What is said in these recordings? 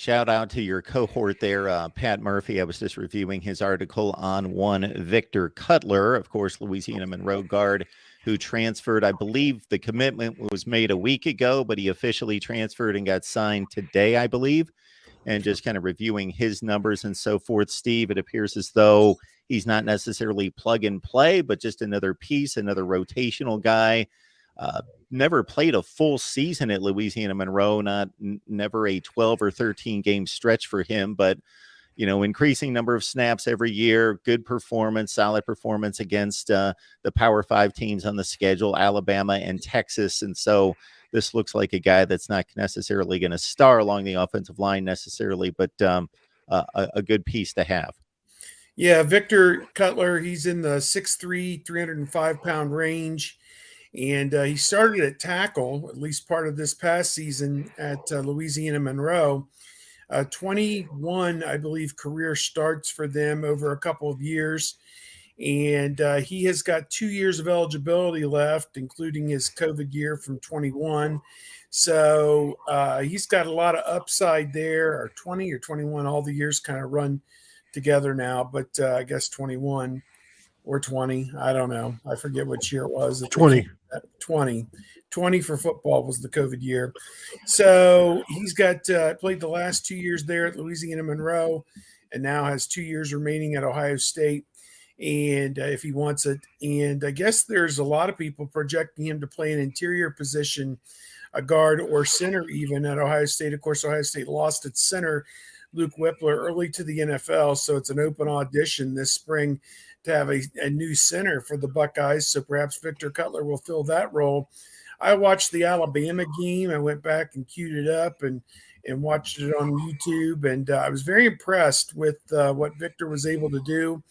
Shout out to your cohort there, Pat Murphy. I was just reviewing his article on one Victor Cutler, of course, Louisiana-Monroe guard, who transferred. I believe the commitment was made a week ago, but he officially transferred and got signed today, I believe. And just kind of reviewing his numbers and so forth, Steve, it appears as though he's not necessarily plug and play, but just another piece, another rotational guy. Never played a full season at Louisiana-Monroe, never a 12 or 13 game stretch for him, but increasing number of snaps every year, good performance, solid performance against the Power 5 teams on the schedule, Alabama and Texas. And so this looks like a guy that's not necessarily going to star along the offensive line necessarily, but a good piece to have. Yeah, Victor Cutler, he's in the 6'3", 305-pound range. And he started at tackle, at least part of this past season at Louisiana-Monroe. 21, I believe, career starts for them over a couple of years. And he has got 2 years of eligibility left, including his COVID year from 21. So he's got a lot of upside there, or 20 or 21. All the years kind of run together now, but I guess 21 or 20. I don't know. I forget which year it was. 20 for football was the COVID year. So he's got played the last 2 years there at Louisiana-Monroe and now has 2 years remaining at Ohio State. And if he wants it, and I guess there's a lot of people projecting him to play an interior position, a guard or center even at Ohio State. Of course, Ohio State lost its center, Luke Whippler, early to the NFL. So it's an open audition this spring to have a new center for the Buckeyes. So perhaps Victor Cutler will fill that role. I watched the Alabama game. I went back and queued it up and watched it on YouTube. And I was very impressed with what Victor was able to do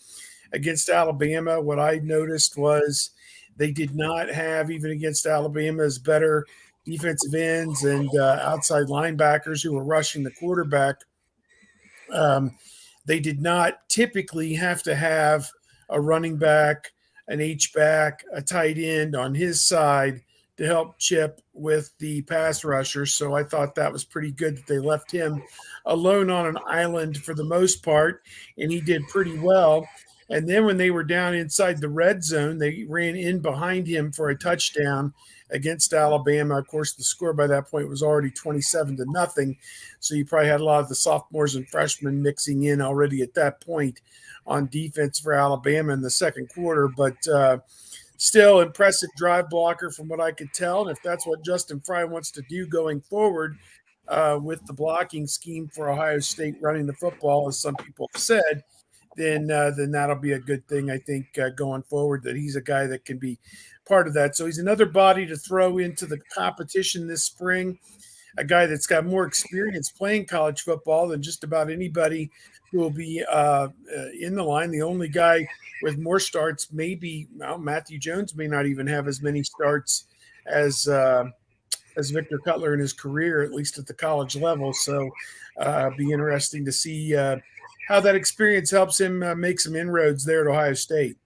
against Alabama. What I noticed was they did not have, even against Alabama's better defensive ends and outside linebackers who were rushing the quarterback. They did not typically have to have a running back, an H-back, a tight end on his side to help chip with the pass rushers. So I thought that was pretty good that they left him alone on an island for the most part, and he did pretty well. And then when they were down inside the red zone, they ran in behind him for a touchdown against Alabama. Of course, the score by that point was already 27-0. So you probably had a lot of the sophomores and freshmen mixing in already at that point on defense for Alabama in the second quarter. But still impressive drive blocker from what I could tell. And if that's what Justin Fry wants to do going forward with the blocking scheme for Ohio State running the football, as some people have said, then that'll be a good thing, I think, going forward, that he's a guy that can be part of that. So he's another body to throw into the competition this spring, a guy that's got more experience playing college football than just about anybody who will be in the line. The only guy with more starts maybe, Matthew Jones may not even have as many starts as Victor Cutler in his career, at least at the college level. So be interesting to see how that experience helps him make some inroads there at Ohio State.